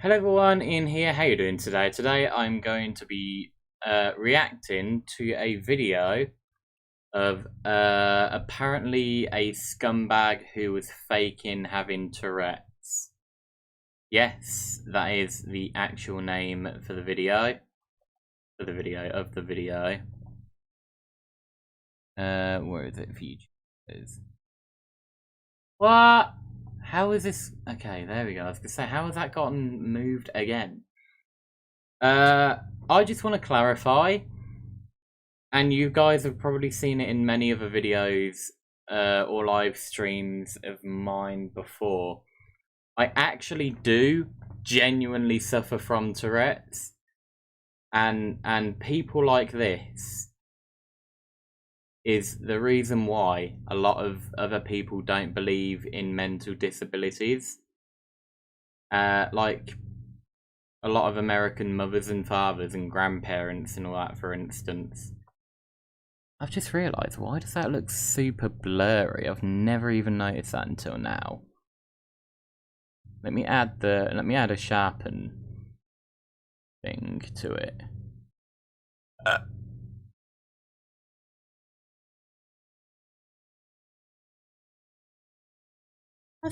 Hello everyone, Ian here. How you doing today? Today I'm going to be reacting to a video of apparently a scumbag who was faking having Tourette's. Yes, that is the actual name for the video. Where is it? Features. What? How is this? Okay, there we go. I was gonna say, how has that gotten moved again? I just want to clarify, and you guys have probably seen it in many other videos or live streams of mine before. I actually do genuinely suffer from Tourette's, and people like this is the reason why a lot of other people don't believe in mental disabilities. Like a lot of American mothers and fathers and grandparents and all that, for instance. I've just realised, why does that look super blurry? I've never even noticed that until now. Let me add a sharpen thing to it.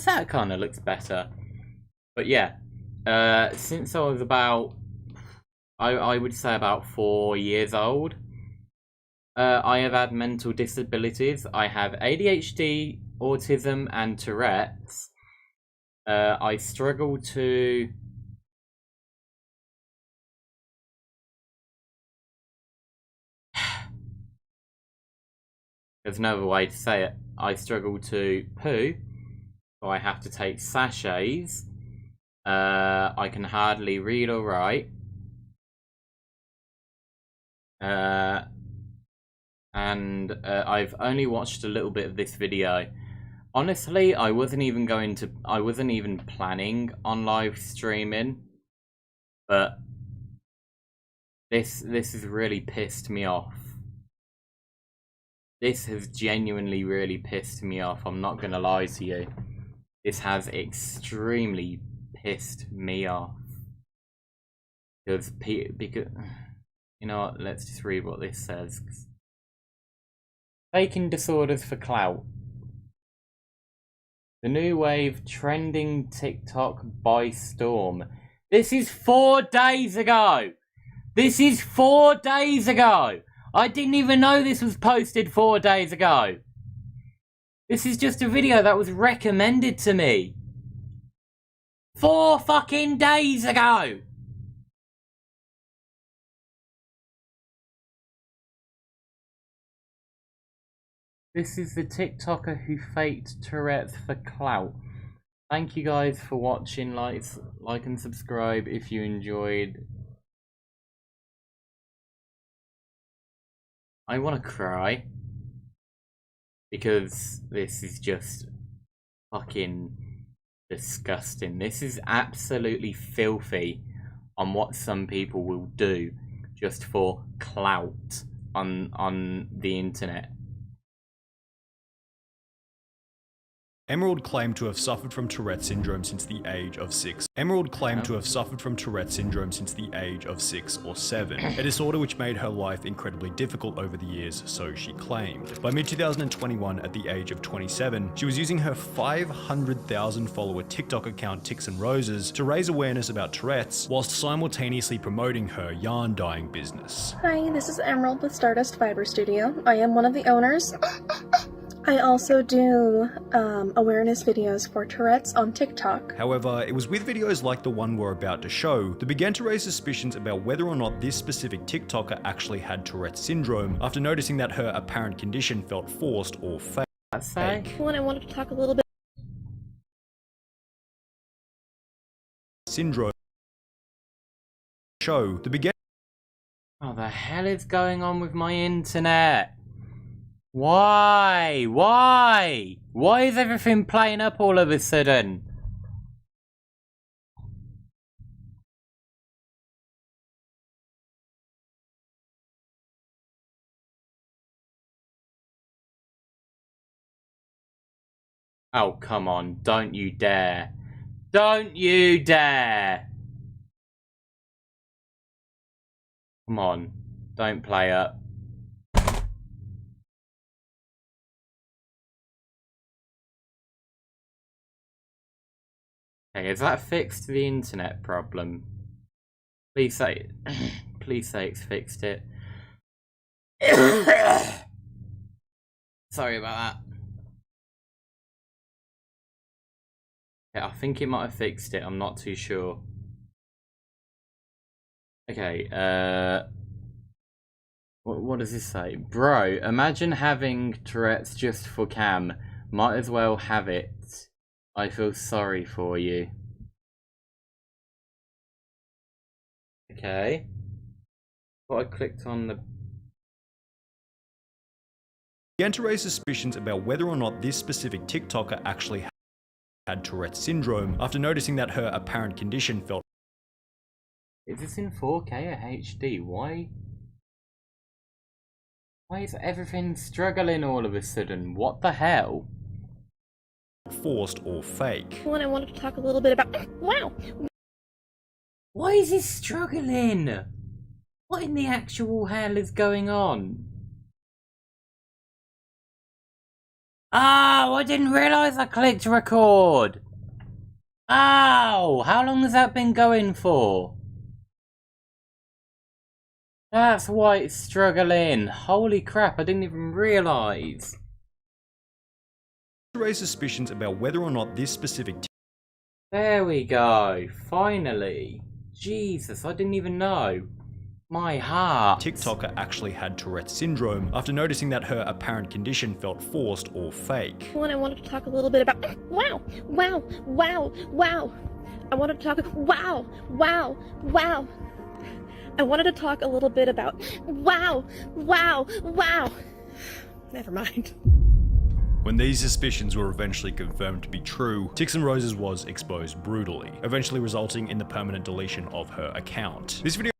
That kind of looks better. But yeah, since I was about, I would say about 4 years old, I have had mental disabilities. I have ADHD, autism, and Tourette's. I struggle to... There's no other way to say it. I struggle to poo, so I have to take sachets. I can hardly read or write. And I've only watched a little bit of this video. Honestly, I wasn't even planning on live streaming, but this has really pissed me off. This has genuinely really pissed me off. I'm not gonna lie to you. This has extremely pissed me off. Because you know what? Let's just read what this says. Faking disorders for clout. The new wave trending TikTok by storm. This is 4 days ago. This is 4 days ago. I didn't even know this was posted 4 days ago. This is just a video that was recommended to me 4 fucking days ago. This is the TikToker who faked Tourette's for clout. Thank you guys for watching. Like and subscribe if you enjoyed. I want to cry because this is just fucking disgusting. This is absolutely filthy on what some people will do just for clout on the internet. Emerald claimed to have suffered from Tourette syndrome since the age of 6. Emerald claimed to have suffered from Tourette syndrome since the age of 6 or 7, a disorder which made her life incredibly difficult over the years, so she claimed. By mid-2021, at the age of 27, she was using her 500,000 follower TikTok account Ticks and Roses to raise awareness about Tourette's, whilst simultaneously promoting her yarn dyeing business. Hi, this is Emerald with Stardust Fiber Studio. I am one of the owners. I also do awareness videos for Tourette's on TikTok. However, it was with videos like the one we're about to show that began to raise suspicions about whether or not this specific TikToker actually had Tourette's syndrome after noticing that her apparent condition felt forced or fake. Well, and I wanted to talk a little bit. Syndrome. Show that began. What the hell is going on with my internet? Why? Why? Why is everything playing up all of a sudden? Oh, come on. Don't you dare. Don't you dare. Come on, don't play it. Okay, has that fixed the internet problem? Please say please say it's fixed it. Sorry about that. Yeah, I think it might have fixed it, I'm not too sure. Okay, what does this say? Bro, imagine having Tourette's just for Cam. Might as well have it. I feel sorry for you. Okay. Well, I clicked on the... Began to raise suspicions about whether or not this specific TikToker actually had Tourette's syndrome after noticing that her apparent condition felt... Is this in 4K or HD? Why is everything struggling all of a sudden? What the hell? forced or fake. Well, I wanted to talk a little bit about... Wow! Why is he struggling? What in the actual hell is going on? Oh, I didn't realise I clicked record. Oh, how long has that been going for? That's why it's struggling. Holy crap, I didn't even realise. Raise suspicions about whether or not this specific... There we go, finally. Jesus, I didn't even know. My heart. TikToker actually had Tourette's syndrome after noticing that her apparent condition felt forced or fake. Well, I wanted to talk a little bit about... Wow! Wow! Wow! Wow! I wanted to talk... Wow! Wow! Wow! I wanted to talk a little bit about... Wow! Wow! Wow! Never mind. When these suspicions were eventually confirmed to be true, Tix and Roses was exposed brutally, eventually resulting in the permanent deletion of her account. This video...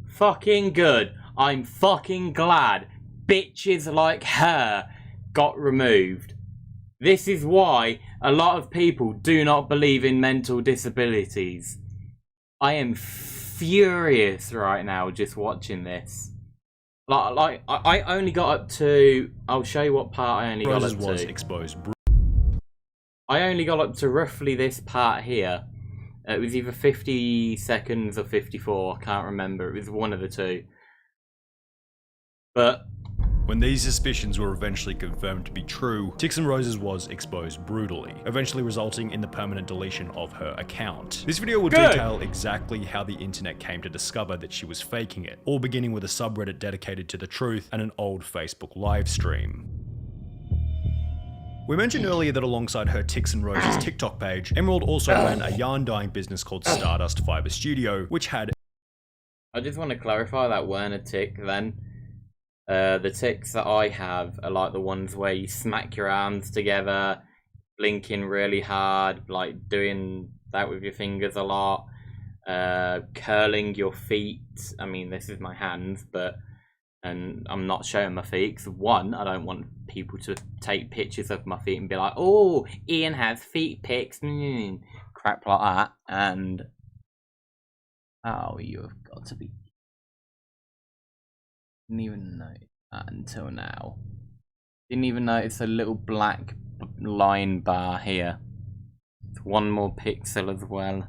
Fucking good. I'm fucking glad bitches like her got removed. This is why a lot of people do not believe in mental disabilities. I am furious right now just watching this. Like I only got up to... I'll show you what part I only got up to. was exposed. I only got up to roughly this part here. It was either 50 seconds or 54, I can't remember. It was one of the two. But... when these suspicions were eventually confirmed to be true, Tix and Roses was exposed brutally, eventually resulting in the permanent deletion of her account. This video will detail exactly how the internet came to discover that she was faking it, all beginning with a subreddit dedicated to the truth and an old Facebook livestream. We mentioned earlier that alongside her Tix and Roses TikTok page, Emerald also ran a yarn dyeing business called Stardust Fiber Studio, which had... I just want to clarify that weren't a tick then. The ticks that I have are like the ones where you smack your arms together, blinking really hard, like doing that with your fingers a lot, curling your feet. I mean, this is my hands, and I'm not showing my feet because one, I don't want people to take pictures of my feet and be like, oh, Ian has feet pics, crap like that. And oh, you have got to be... Didn't even notice that until now. Didn't even notice a little black line bar here. It's one more pixel as well.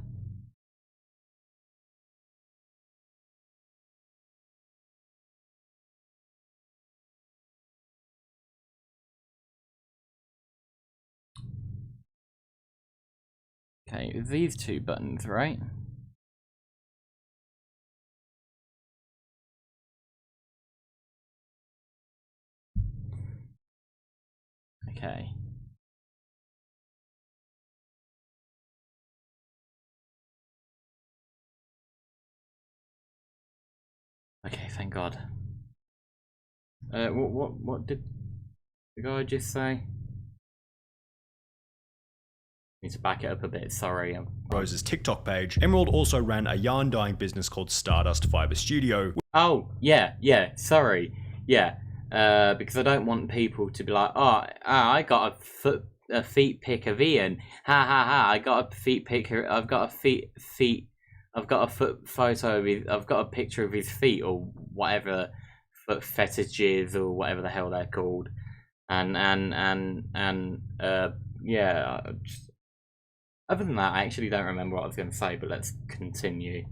Okay, these two buttons, right? Okay. Okay, thank God. What did the guy just say? Need to back it up a bit, sorry. Rose's TikTok page, Emerald also ran a yarn dyeing business called Stardust Fiber Studio. Oh, yeah, sorry. Yeah, because I don't want people to be like, oh, I got a feet pic of Ian. Ha ha ha! I got a feet picture. I've got a feet. I've got a foot photo of his. I've got a picture of his feet or whatever foot fetishes or whatever the hell they're called. And yeah. Other than that, I actually don't remember what I was going to say. But let's continue.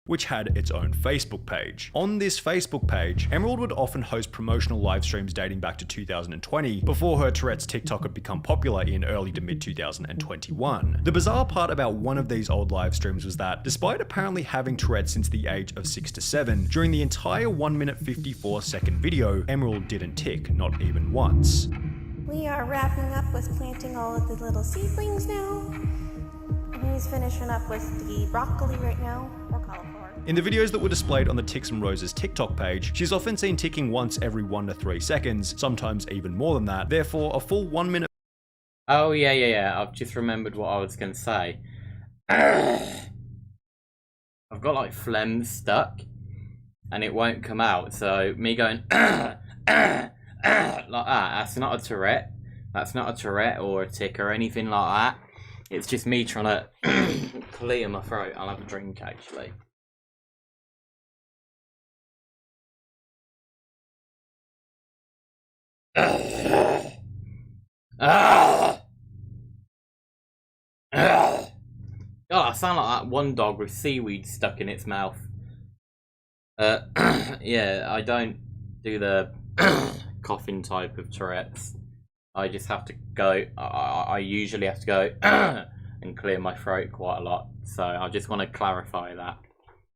Which had its own Facebook page. On this Facebook page, Emerald would often host promotional live streams dating back to 2020, before her Tourette's TikTok had become popular in early to mid 2021. The bizarre part about one of these old live streams was that, despite apparently having Tourette's since the age of 6 to 7, during the entire 1 minute 54-second video, Emerald didn't tick, not even once. We are wrapping up with planting all of the little seedlings now. He's finishing up with the broccoli right now, or cauliflower. In the videos that were displayed on the Ticks and Roses TikTok page, she's often seen ticking once every 1 to 3 seconds, sometimes even more than that. Therefore, a full 1 minute. Oh yeah. I've just remembered what I was going to say. I've got like phlegm stuck, and it won't come out. So me going like that. That's not a Tourette. That's not a Tourette or a tick or anything like that. It's just me trying to clear my throat. I'll have a drink actually. God, I sound like that one dog with seaweed stuck in its mouth. Yeah, I don't do the coughing type of Tourette's. I just have to go. I usually have to go and clear my throat quite a lot. So I just want to clarify that.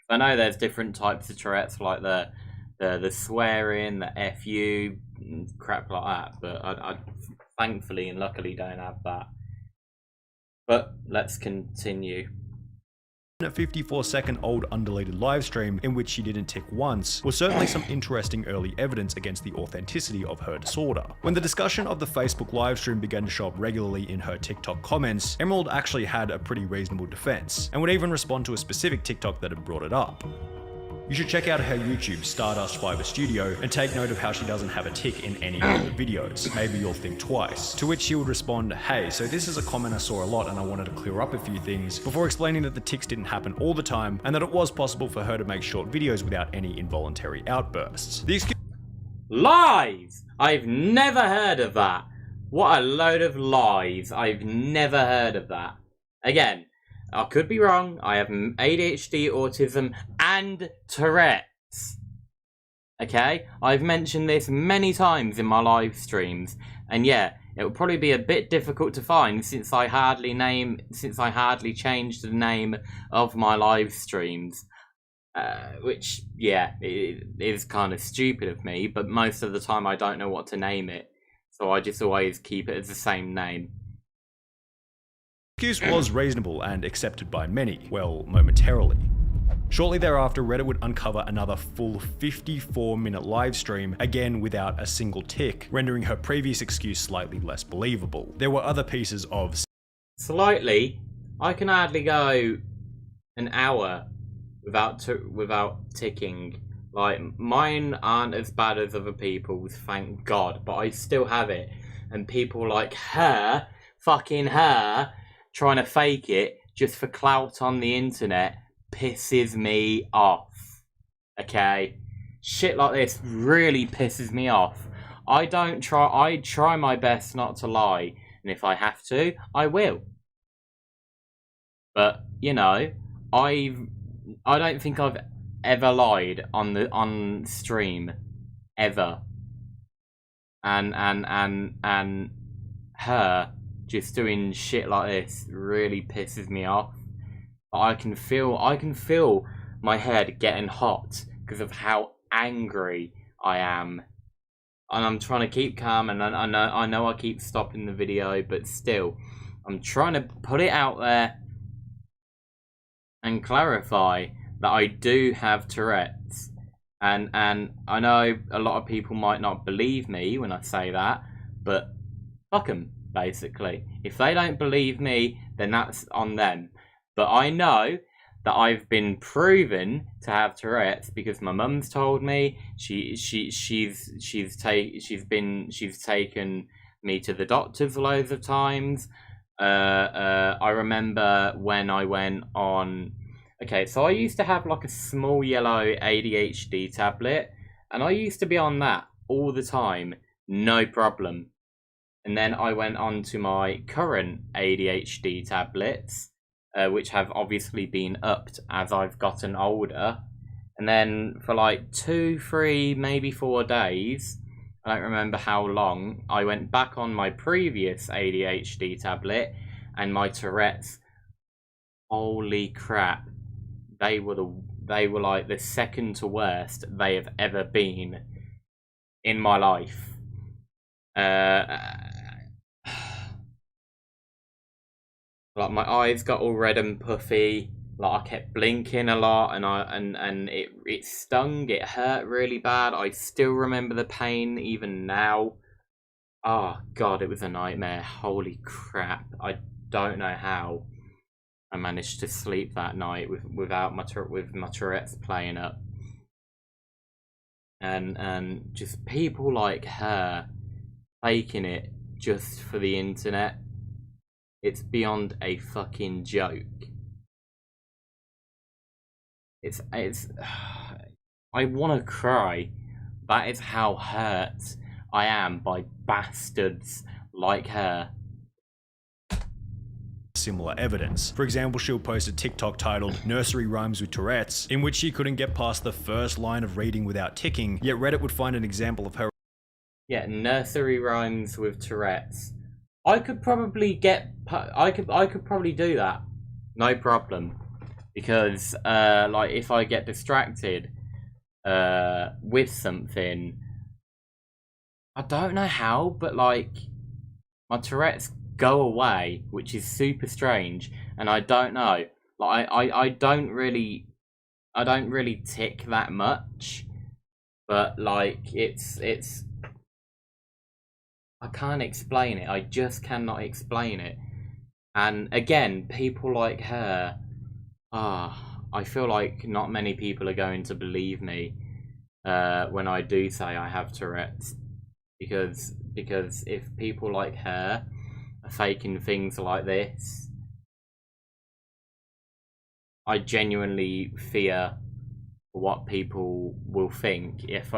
I know there's different types of Tourette's, like the swearing, the FU, crap like that. But I thankfully and luckily don't have that. But let's continue. A 54-second old undeleted livestream in which she didn't tick once was certainly some interesting early evidence against the authenticity of her disorder. When the discussion of the Facebook livestream began to show up regularly in her TikTok comments, Emerald actually had a pretty reasonable defense, and would even respond to a specific TikTok that had brought it up. You should check out her YouTube, Stardust Fiber Studio, and take note of how she doesn't have a tick in any of the videos. Maybe you'll think twice. To which she would respond, "Hey, so this is a comment I saw a lot and I wanted to clear up a few things," before explaining that the ticks didn't happen all the time and that it was possible for her to make short videos without any involuntary outbursts. The excuse Lies! I've never heard of that. What a load of lies. I've never heard of that. Again, I could be wrong. I have ADHD, autism, and Tourette's. Okay? I've mentioned this many times in my live streams. And yeah, it will probably be a bit difficult to find since I hardly changed the name of my live streams. Which, yeah, it is kind of stupid of me, but most of the time I don't know what to name it. So I just always keep it as the same name. The excuse was reasonable and accepted by many, well, momentarily. Shortly thereafter, Reddit would uncover another full 54-minute livestream, again without a single tick, rendering her previous excuse slightly less believable. There were other pieces of slightly. I can hardly go an hour without ticking. Like, mine aren't as bad as other people's, thank God, but I still have it. And people like her, fucking her, trying to fake it just for clout on the internet pisses me off. Okay? Shit like this really pisses me off. I try my best not to lie, and if I have to, I will. But, you know, I don't think I've ever lied on stream. Ever. And her just doing shit like this really pisses me off. I can feel my head getting hot because of how angry I am. And I'm trying to keep calm, and I know I keep stopping the video, but still, I'm trying to put it out there and clarify that I do have Tourette's. And I know a lot of people might not believe me when I say that, but fuck them. Basically, if they don't believe me, then that's on them. But I know that I've been proven to have Tourette's because my mum's told me. She's taken me to the doctors loads of times. I remember when I went on... Okay, so I used to have like a small yellow ADHD tablet, and I used to be on that all the time, no problem. And then I went on to my current ADHD tablets, which have obviously been upped as I've gotten older. And then for like 2, 3, maybe 4 days, I don't remember how long, I went back on my previous ADHD tablet, and my Tourette's, holy crap, they were like the second to worst they have ever been in my life. Like my eyes got all red and puffy. Like I kept blinking a lot, and it stung. It hurt really bad. I still remember the pain even now. Oh god, it was a nightmare. Holy crap! I don't know how I managed to sleep that night with my Tourette's playing up, and just people like her faking it just for the internet. It's beyond a fucking joke. It's I want to cry. That is how hurt I am by bastards like her. Similar evidence. For example, she'll post a TikTok titled Nursery Rhymes with Tourette's, in which she couldn't get past the first line of reading without ticking, yet Reddit would find an example of her. Yeah, nursery rhymes with Tourette's. I could probably do that. No problem. Because, like, if I get distracted with something, I don't know how, but, like, my Tourette's go away, which is super strange, and I don't know. Like, I don't really tick that much, but, like, it's... I can't explain it. I just cannot explain it. And, again, people like her... I feel like not many people are going to believe me when I do say I have Tourette's, because if people like her are faking things like this, I genuinely fear what people will think if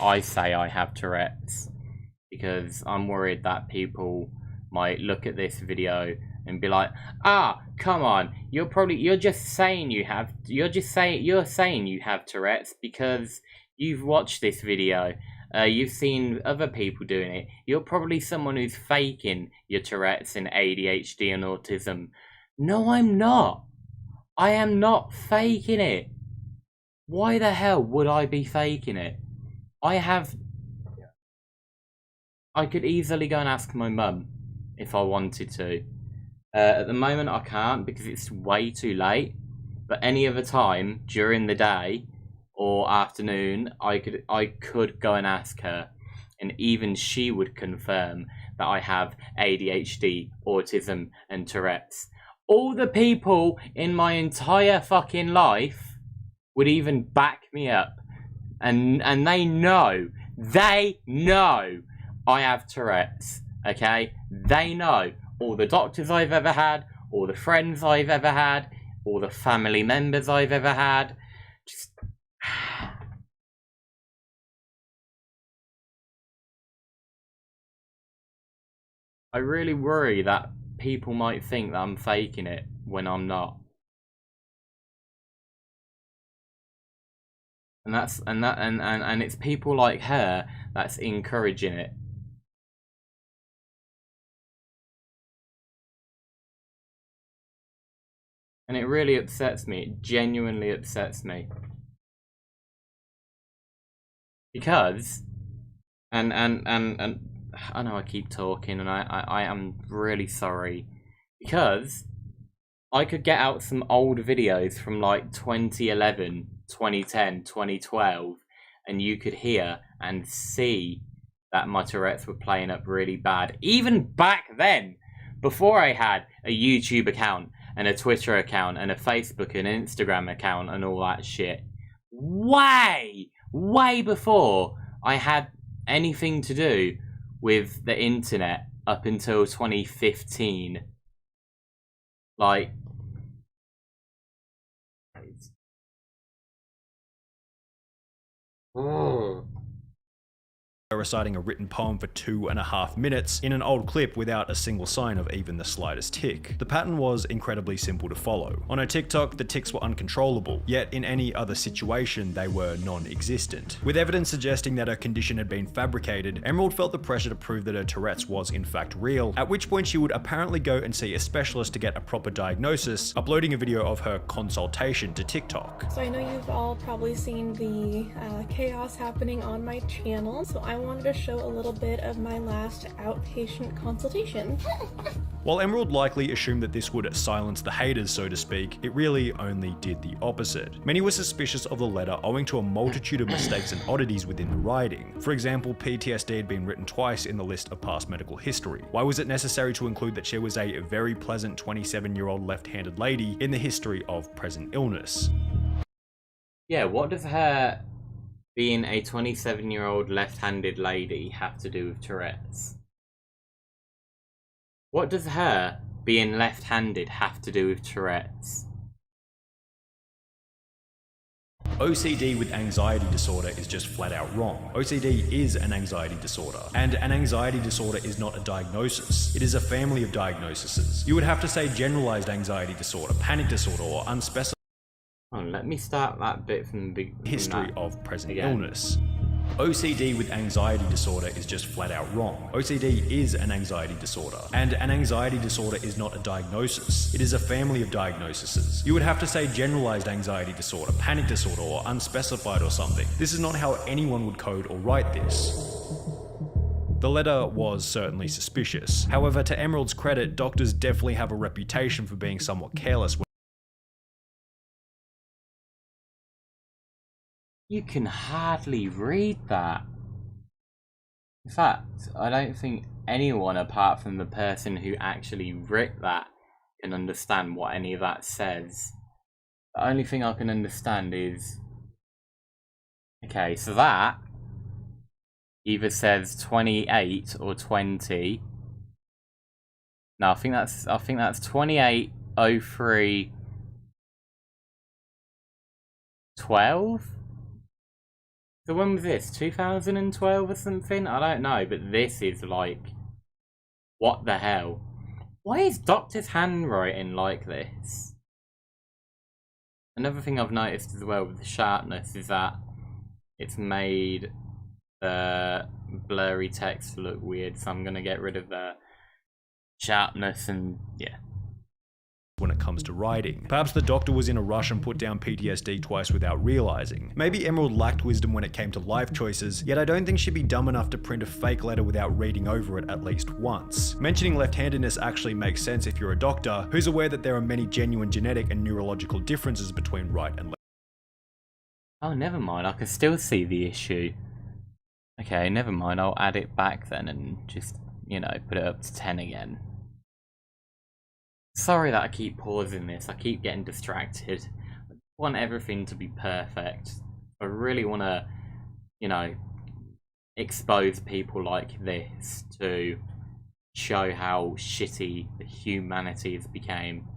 I say I have Tourette's, because I'm worried that people might look at this video and be like, come on, you're saying you have Tourette's because you've watched this video, you've seen other people doing it. You're probably someone who's faking your Tourette's and ADHD and autism. No, I'm not. I am not faking it. Why the hell would I be faking it? I could easily go and ask my mum if I wanted to. At the moment I can't because it's way too late, but any other time during the day or afternoon I could go and ask her, and even she would confirm that I have ADHD, autism and Tourette's. All the people in my entire fucking life would even back me up, and they know I have Tourette's, okay? They know. All the doctors I've ever had, all the friends I've ever had, all the family members I've ever had. Just... I really worry that people might think that I'm faking it when I'm not. And it's people like her that's encouraging it. And it really upsets me. It genuinely upsets me. Because, and I know I keep talking, and I am really sorry. Because I could get out some old videos from like 2011, 2010, 2012, and you could hear and see that my Tourette's were playing up really bad. Even back then, before I had a YouTube account, and a Twitter account, and a Facebook and Instagram account, and all that shit. Way before I had anything to do with the internet up until 2015. Like, reciting a written poem for 2.5 minutes in an old clip without a single sign of even the slightest tick. The pattern was incredibly simple to follow. On her TikTok, the tics were uncontrollable, yet in any other situation, they were non-existent. With evidence suggesting that her condition had been fabricated, Emerald felt the pressure to prove that her Tourette's was in fact real, at which point she would apparently go and see a specialist to get a proper diagnosis, uploading a video of her consultation to TikTok. So I know you've all probably seen the chaos happening on my channel, so I wanted to show a little bit of my last outpatient consultation. While Emerald likely assumed that this would silence the haters, so to speak, it really only did the opposite. Many were suspicious of the letter owing to a multitude of mistakes and oddities within the writing. For example, PTSD had been written twice in the list of past medical history. Why was it necessary to include that she was a very pleasant 27-year-old left-handed lady in the history of present illness? yeah, what does her being a 27-year-old left-handed lady have to do with Tourette's? What does her being left-handed have to do with Tourette's? OCD with anxiety disorder is just flat out wrong. OCD is an anxiety disorder, and an anxiety disorder is not a diagnosis. It is a family of diagnoses. You would have to say generalized anxiety disorder, panic disorder, or unspecified Oh, let me start that bit from the beginning. history of present again. illness. OCD with anxiety disorder is just flat out wrong. OCD is an anxiety disorder, and an anxiety disorder is not a diagnosis. It is a family of diagnoses. You would have to say generalized anxiety disorder, panic disorder, or unspecified or something. This is not how anyone would code or write this. The letter was certainly suspicious. However, to Emerald's credit, doctors definitely have a reputation for being somewhat careless. You can hardly read that. In fact, I don't think anyone apart from the person who actually wrote that can understand what any of that says. The only thing I can understand is... Okay, so that either says 28 or 20. No, I think that's 2803 12. So when was this? 2012 or something? I don't know, but this is like, what the hell? Why is Doctor's handwriting like this? Another thing I've noticed as well with the sharpness is that it's made the blurry text look weird, so I'm gonna get rid of the sharpness and yeah. When it comes to writing. Perhaps the doctor was in a rush and put down PTSD twice without realizing. Maybe Emerald lacked wisdom when it came to life choices, yet I don't think she'd be dumb enough to print a fake letter without reading over it at least once. Mentioning left-handedness actually makes sense if you're a doctor who's aware that there are many genuine genetic and neurological differences between right and left. Oh, never mind, I can still see the issue. Okay, never mind, I'll add it back then and just, you know, put it up to 10 again. Sorry that I keep pausing this, I keep getting distracted. I want everything to be perfect. I really want to, you know, expose people like this to show how shitty the humanity has become.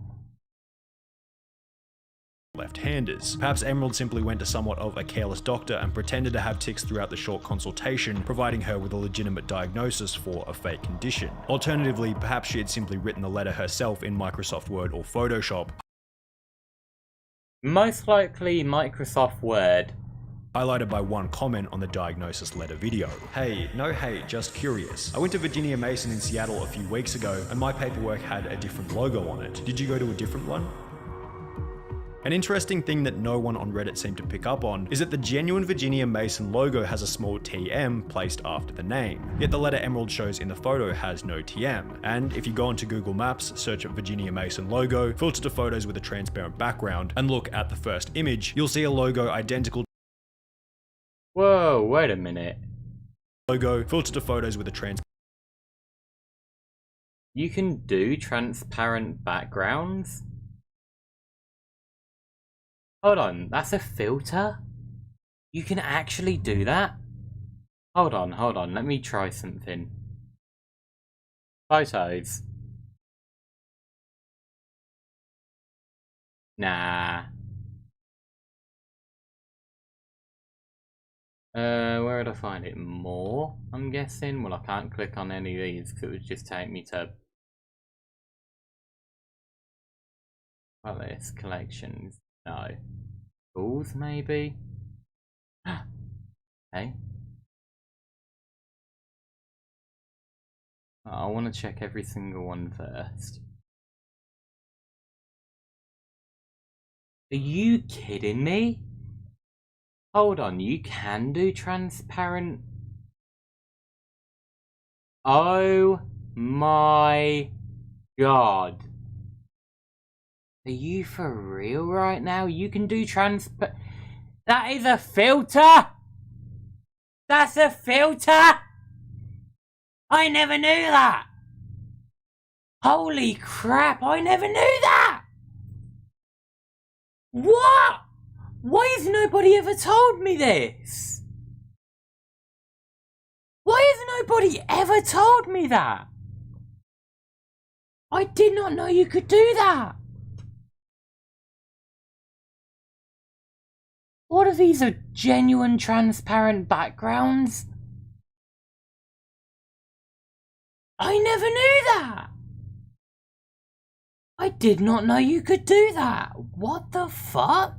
Left-handers. Perhaps Emerald simply went to somewhat of a careless doctor and pretended to have tics throughout the short consultation, providing her with a legitimate diagnosis for a fake condition. Alternatively, perhaps she had simply written the letter herself in Microsoft Word or Photoshop, Most likely Microsoft Word. highlighted by one comment on the diagnosis letter video. Hey, no hate, just curious. I went to Virginia Mason in Seattle a few weeks ago and my paperwork had a different logo on it. Did you go to a different one? An interesting thing that no one on Reddit seemed to pick up on is that the genuine Virginia Mason logo has a small TM placed after the name, yet the letter Emerald shows in the photo has no TM. And if you go onto Google Maps, search up Virginia Mason logo, filter to photos with a transparent background, and look at the first image, you'll see a logo identical Whoa, wait a minute. logo, filter to photos with a transparent You can do transparent backgrounds? Hold on, that's a filter? You can actually do that? Hold on, let me try something. Photos. Nah. Where would I find it? More, I'm guessing. Well, I can't click on any of these because it would just take me to this collections. No. Tools, maybe? Hey. I want to check every single one first. Are you kidding me? Hold on, you can do transparent. Oh my god. Are you for real right now? You can do That is a filter? That's a filter? I never knew that! Holy crap, I never knew that! What? Why has nobody ever told me this? Why has nobody ever told me that? I did not know you could do that. What if these are genuine transparent backgrounds? I never knew that. I did not know you could do that. What the fuck?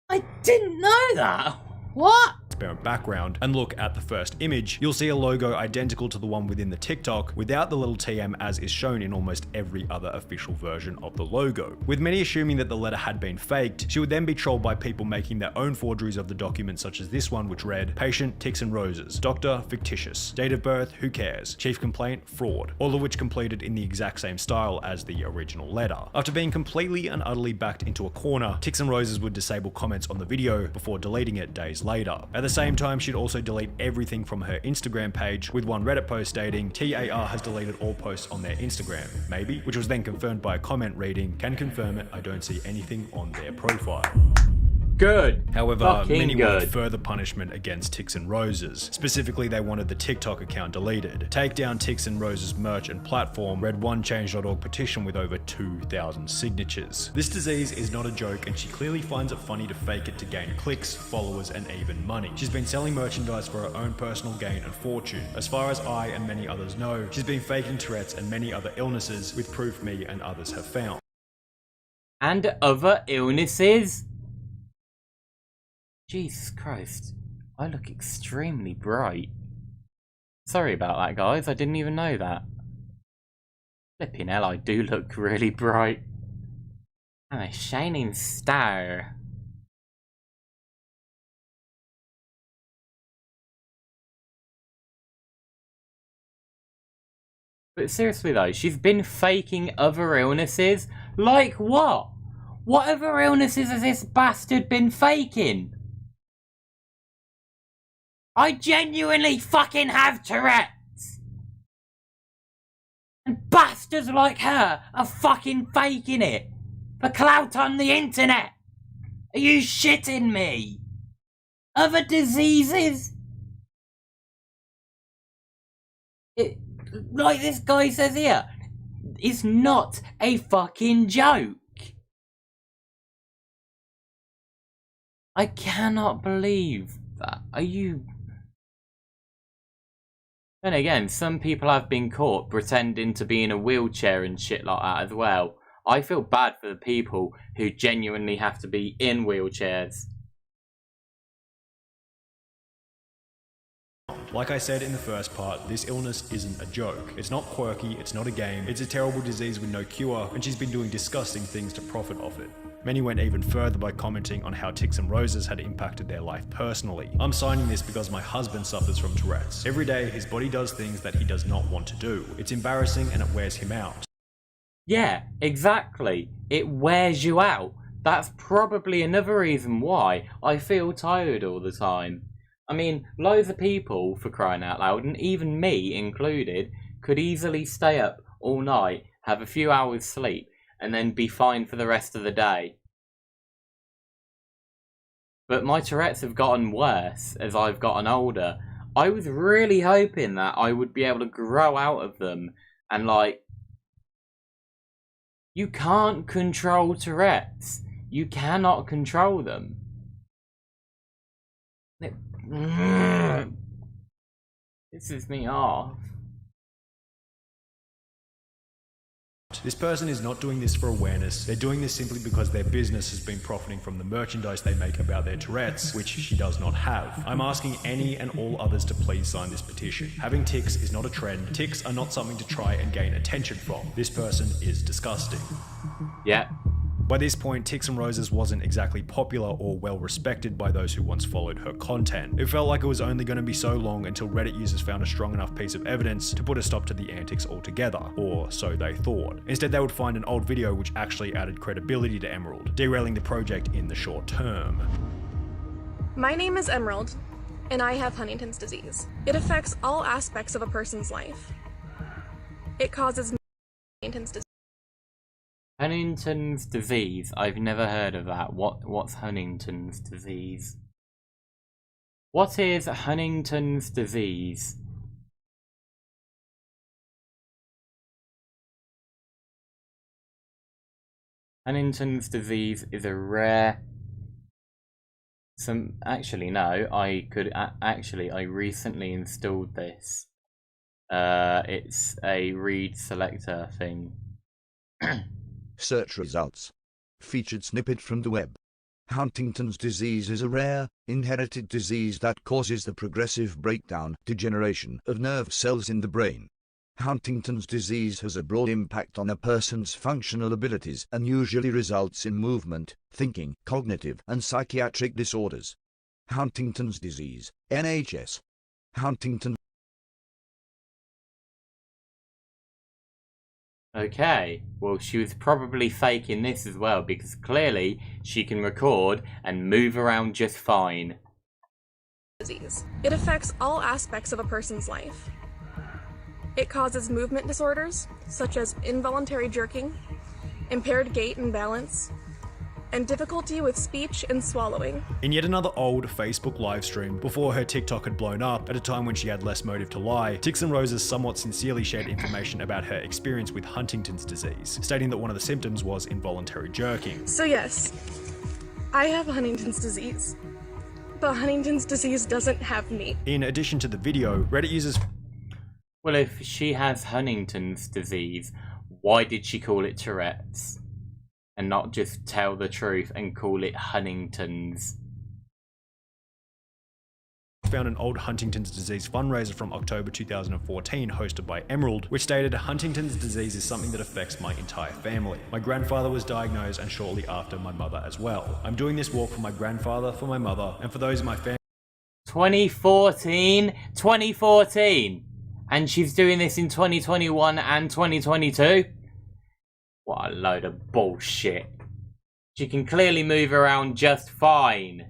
I didn't know that. What? Transparent background and look at the first image, you'll see a logo identical to the one within the TikTok without the little TM as is shown in almost every other official version of the logo. With many assuming that the letter had been faked, she would then be trolled by people making their own forgeries of the document, such as this one which read, patient ticks and roses, doctor fictitious, date of birth who cares, chief complaint fraud, all of which completed in the exact same style as the original letter. After being completely and utterly backed into a corner, Ticks and Roses would disable comments on the video before deleting it days later. At the same time, she'd also delete everything from her Instagram page, with one Reddit post stating, TAR has deleted all posts on their Instagram, maybe, which was then confirmed by a comment reading, can confirm it, I don't see anything on their profile. Good. However, Fucking many good. wanted further punishment against Ticks and Roses. Specifically, they wanted the TikTok account deleted, take down Ticks and Roses merch and platform, read one change.org petition with over 2,000 signatures. This disease is not a joke, and she clearly finds it funny to fake it to gain clicks, followers, and even money. She's been selling merchandise for her own personal gain and fortune. As far as I and many others know, she's been faking Tourette's and many other illnesses, with proof me and others have found. And other illnesses? Jesus Christ, I look extremely bright. Sorry about that, guys, I didn't even know that. Flipping hell, I do look really bright. I'm a shining star. But seriously though, she's been faking other illnesses? Like what? What other illnesses has this bastard been faking? I genuinely fucking have Tourette's! And bastards like her are fucking faking it for clout on the internet! Are you shitting me? Other diseases? Like this guy says here, it's not a fucking joke. I cannot believe that. Are you... Then again, some people have been caught pretending to be in a wheelchair and shit like that as well. I feel bad for the people who genuinely have to be in wheelchairs. Like I said in the first part, this illness isn't a joke. It's not quirky, it's not a game, it's a terrible disease with no cure, and she's been doing disgusting things to profit off it. Many went even further by commenting on how Ticks and Roses had impacted their life personally. I'm signing this because my husband suffers from Tourette's. Every day, his body does things that he does not want to do. It's embarrassing and it wears him out. Yeah, exactly. It wears you out. That's probably another reason why I feel tired all the time. I mean, loads of people, for crying out loud, and even me included, could easily stay up all night, have a few hours sleep, and then be fine for the rest of the day. but my Tourette's have gotten worse as I've gotten older. I was really hoping that I would be able to grow out of them, and like, you can't control Tourette's. You cannot control them. It pisses me off. This person is not doing this for awareness, they're doing this simply because their business has been profiting from the merchandise they make about their Tourette's, which she does not have. I'm asking any and all others to please sign this petition. Having tics is not a trend, tics are not something to try and gain attention from. This person is disgusting. Yeah. By this point, Tics and Roses wasn't exactly popular or well respected by those who once followed her content. It felt like it was only going to be so long until Reddit users found a strong enough piece of evidence to put a stop to the antics altogether, or so they thought. Instead, they would find an old video which actually added credibility to Emerald, derailing the project in the short term. My name is Emerald, and I have Huntington's disease. It affects all aspects of a person's life. It causes Huntington's disease. Huntington's disease. I've never heard of that. What's Huntington's disease? What is Huntington's disease? Huntington's disease is a rare... Actually, no. I recently installed this. It's a read selector thing. Search results. Featured snippet from the web. Huntington's disease is a rare, inherited disease that causes the progressive breakdown, degeneration of nerve cells in the brain. Huntington's disease has a broad impact on a person's functional abilities and usually results in movement, thinking, cognitive, and psychiatric disorders. Huntington's disease, NHS. Huntington. Okay, well, she was probably faking this as well, because clearly she can record and move around just fine. Disease. It affects all aspects of a person's life. It causes movement disorders, such as involuntary jerking, impaired gait and balance, and difficulty with speech and swallowing. In yet another old Facebook livestream, before her TikTok had blown up, at a time when she had less motive to lie, Tics and Roses somewhat sincerely shared information about her experience with Huntington's disease, stating that one of the symptoms was involuntary jerking. So yes, I have Huntington's disease, but Huntington's disease doesn't have me. In addition to the video, Reddit users... Well, if she has Huntington's disease, why did she call it Tourette's? And not just tell the truth and call it Huntington's. Found an old Huntington's disease fundraiser from October 2014 hosted by Emerald, which stated Huntington's disease is something that affects my entire family. My grandfather was diagnosed and shortly after my mother as well. I'm doing this walk for my grandfather, for my mother, and for those in my family. 2014! And she's doing this in 2021 and 2022? What a load of bullshit. She can clearly move around just fine.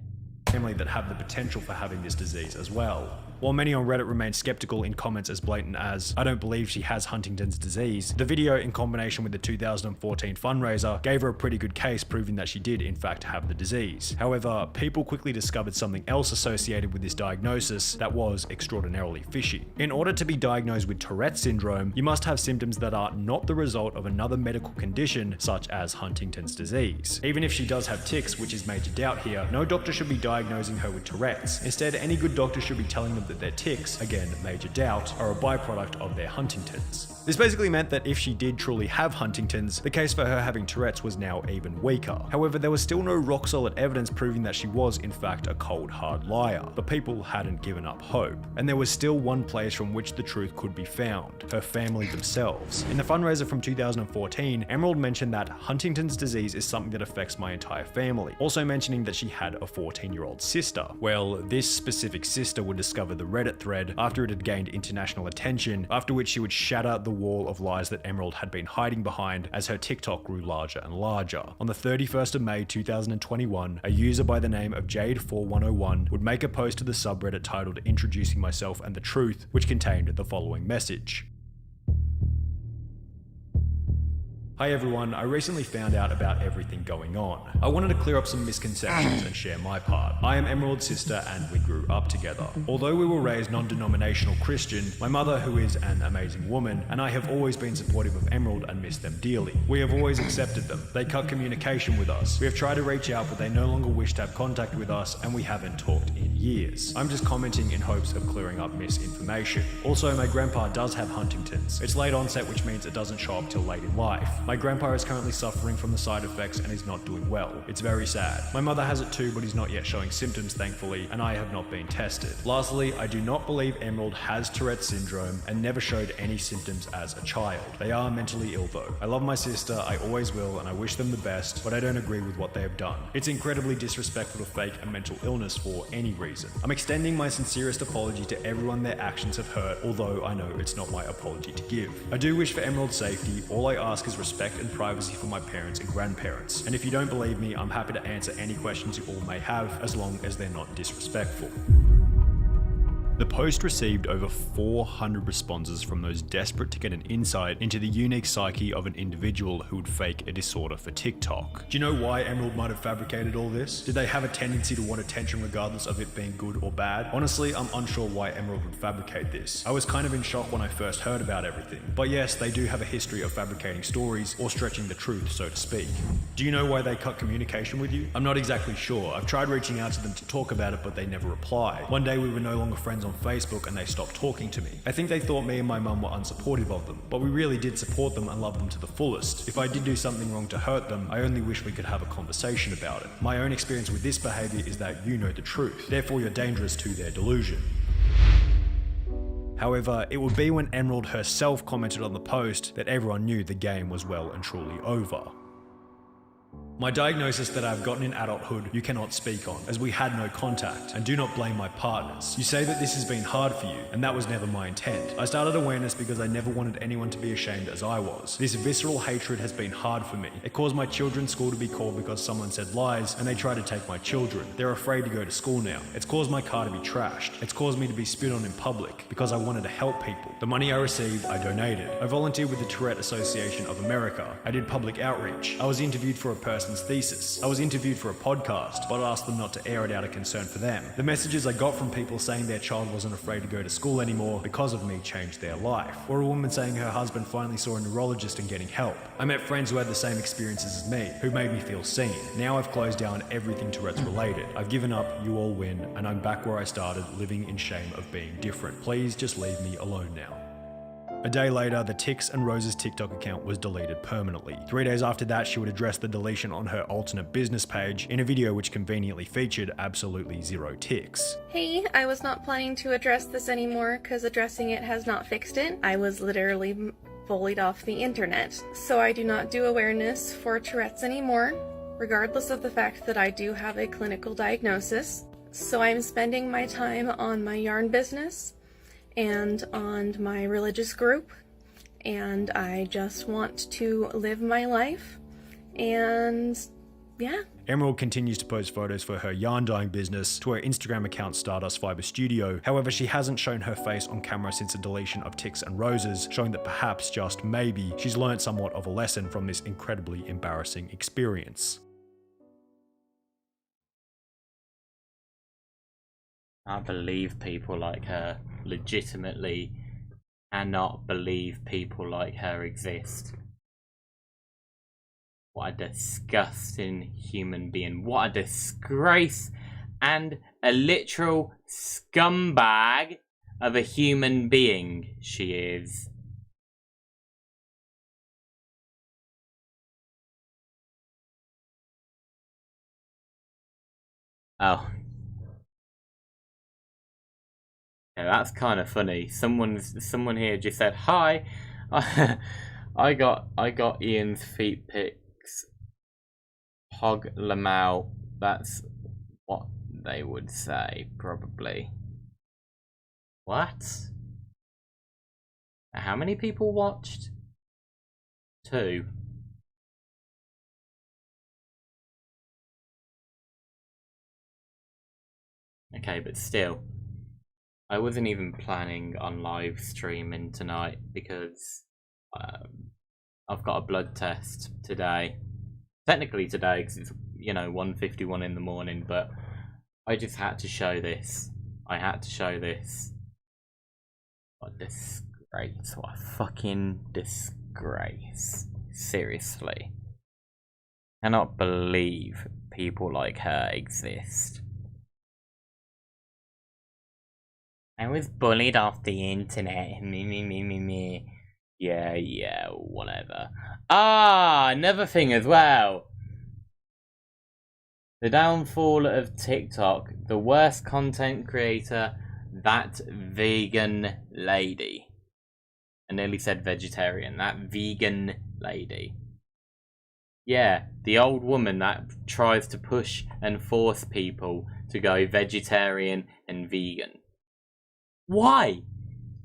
Family that have the potential for having this disease as well. While many on Reddit remain skeptical in comments as blatant as, "I don't believe she has Huntington's disease," the video in combination with the 2014 fundraiser gave her a pretty good case proving that she did in fact have the disease. However, people quickly discovered something else associated with this diagnosis that was extraordinarily fishy. In order to be diagnosed with Tourette's syndrome, you must have symptoms that are not the result of another medical condition such as Huntington's disease. Even if she does have tics, which is major doubt here, no doctor should be diagnosing her with Tourette's. Instead, any good doctor should be telling them that their tics, again major doubt, are a byproduct of their Huntington's. This basically meant that if she did truly have Huntington's, the case for her having Tourette's was now even weaker. However, there was still no rock solid evidence proving that she was in fact a cold hard liar, but people hadn't given up hope. And there was still one place from which the truth could be found: her family themselves. In the fundraiser from 2014, Emerald mentioned that Huntington's disease is something that affects my entire family, also mentioning that she had a 14-year-old sister. Well, this specific sister would discover the Reddit thread after it had gained international attention, after which she would shatter the wall of lies that Emerald had been hiding behind as her TikTok grew larger and larger. On the 31st of May 2021, a user by the name of Jade4101 would make a post to the subreddit titled "Introducing Myself and the Truth," which contained the following message. Hi everyone, I recently found out about everything going on. I wanted to clear up some misconceptions and share my part. I am Emerald's sister and we grew up together. Although we were raised non-denominational Christian, my mother, who is an amazing woman, and I have always been supportive of Emerald and miss them dearly. We have always accepted them. They cut communication with us. We have tried to reach out, but they no longer wish to have contact with us, and we haven't talked in years. I'm just commenting in hopes of clearing up misinformation. Also, my grandpa does have Huntington's. It's late onset, which means it doesn't show up till late in life. My grandpa is currently suffering from the side effects and is not doing well. It's very sad. My mother has it too, but is not yet showing symptoms, thankfully, and I have not been tested. Lastly, I do not believe Emerald has Tourette's syndrome and never showed any symptoms as a child. They are mentally ill though. I love my sister, I always will, and I wish them the best, but I don't agree with what they have done. It's incredibly disrespectful to fake a mental illness for any reason. I'm extending my sincerest apology to everyone their actions have hurt, although I know it's not my apology to give. I do wish for Emerald's safety. All I ask is respect and privacy for my parents and grandparents. And if you don't believe me, I'm happy to answer any questions you all may have, as long as they're not disrespectful. The post received over 400 responses from those desperate to get an insight into the unique psyche of an individual who would fake a disorder for TikTok. Do you know why Emerald might have fabricated all this? Did they have a tendency to want attention regardless of it being good or bad? Honestly, I'm unsure why Emerald would fabricate this. I was kind of in shock when I first heard about everything. But yes, they do have a history of fabricating stories or stretching the truth, so to speak. Do you know why they cut communication with you? I'm not exactly sure. I've tried reaching out to them to talk about it, but they never reply. One day we were no longer friends on Facebook and they stopped talking to me. I think they thought me and my mum were unsupportive of them, but we really did support them and love them to the fullest. If I did do something wrong to hurt them, I only wish we could have a conversation about it. My own experience with this behaviour is that you know the truth, therefore you're dangerous to their delusion. However, it would be when Emerald herself commented on the post that everyone knew the game was well and truly over. My diagnosis that I've gotten in adulthood you cannot speak on, as we had no contact, and do not blame my partners. You say that this has been hard for you, and that was never my intent. I started awareness because I never wanted anyone to be ashamed as I was. This visceral hatred has been hard for me. It caused my children's school to be called because someone said lies, and they tried to take my children. They're afraid to go to school now. It's caused my car to be trashed. It's caused me to be spit on in public, because I wanted to help people. The money I received, I donated. I volunteered with the Tourette Association of America. I did public outreach. I was interviewed for a person's thesis. I was interviewed for a podcast, but asked them not to air it out of concern for them. The messages I got from people saying their child wasn't afraid to go to school anymore because of me changed their life. Or a woman saying her husband finally saw a neurologist and getting help. I met friends who had the same experiences as me, who made me feel seen. Now I've closed down everything Tourette's related. I've given up, you all win, and I'm back where I started, living in shame of being different. Please just leave me alone now. A day later, the Tix and Rose's TikTok account was deleted permanently. 3 days after that, she would address the deletion on her alternate business page in a video which conveniently featured absolutely zero ticks. Hey, I was not planning to address this anymore because addressing it has not fixed it. I was literally bullied off the internet. So I do not do awareness for Tourette's anymore, regardless of the fact that I do have a clinical diagnosis. So I'm spending my time on my yarn business and on my religious group, and I just want to live my life, and yeah. Emerald continues to post photos for her yarn dyeing business to her Instagram account Stardust Fiber Studio. However, she hasn't shown her face on camera since the deletion of Tix and Roses, showing that perhaps, just maybe, she's learned somewhat of a lesson from this incredibly embarrassing experience. I believe people like her. Legitimately cannot believe people like her exist. What a disgusting human being. What a disgrace and a literal scumbag of a human being she is. Oh. Yeah, that's kind of funny. Someone here just said, "Hi, I got Ian's feet pics. Hog Lamau." That's what they would say, probably. What? How many people watched? 2. Okay, but still. I wasn't even planning on live streaming tonight because I've got a blood test today. Technically today, because it's, you know, 1:51 in the morning, but I just had to show this. I had to show this. What a disgrace. What a fucking disgrace. Seriously. Cannot believe people like her exist. I was bullied off the internet. Me. Yeah, whatever. Another thing as well. The downfall of TikTok. The worst content creator, that vegan lady. I nearly said vegetarian. That vegan lady. Yeah, the old woman that tries to push and force people to go vegetarian and vegan. Why?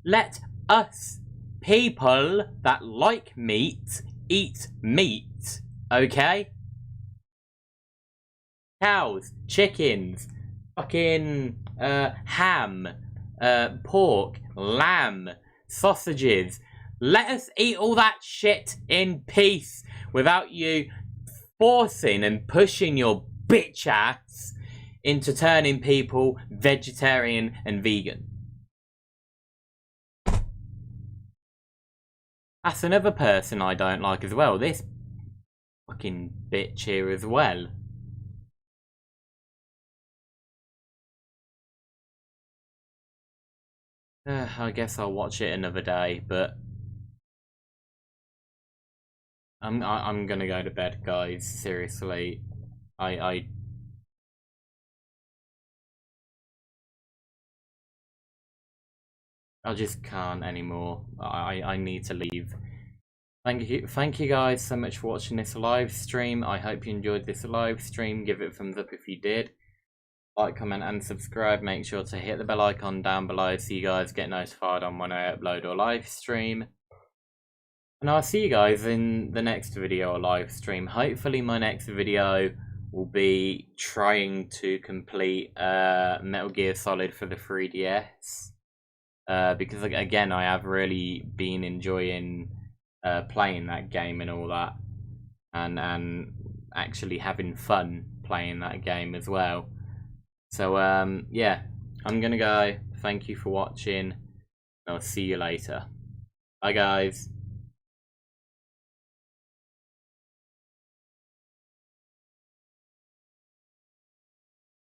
Let us, people that like meat, eat meat, okay? Cows, chickens, fucking ham, pork, lamb, sausages. Let us eat all that shit in peace without you forcing and pushing your bitch ass into turning people vegetarian and vegan. That's another person I don't like as well. This fucking bitch here as well. I guess I'll watch it another day, but I'm gonna go to bed, guys. Seriously, I just can't anymore. I need to leave. Thank you guys so much for watching this live stream. I hope you enjoyed this live stream. Give it a thumbs up if you did. Like, comment and subscribe. Make sure to hit the bell icon down below so you guys get notified on when I upload or live stream. And I'll see you guys in the next video or live stream. Hopefully my next video will be trying to complete Metal Gear Solid for the 3DS. Because again, I have really been enjoying playing that game and all that. And actually having fun playing that game as well. So yeah, I'm gonna go. Thank you for watching. I'll see you later. Bye guys.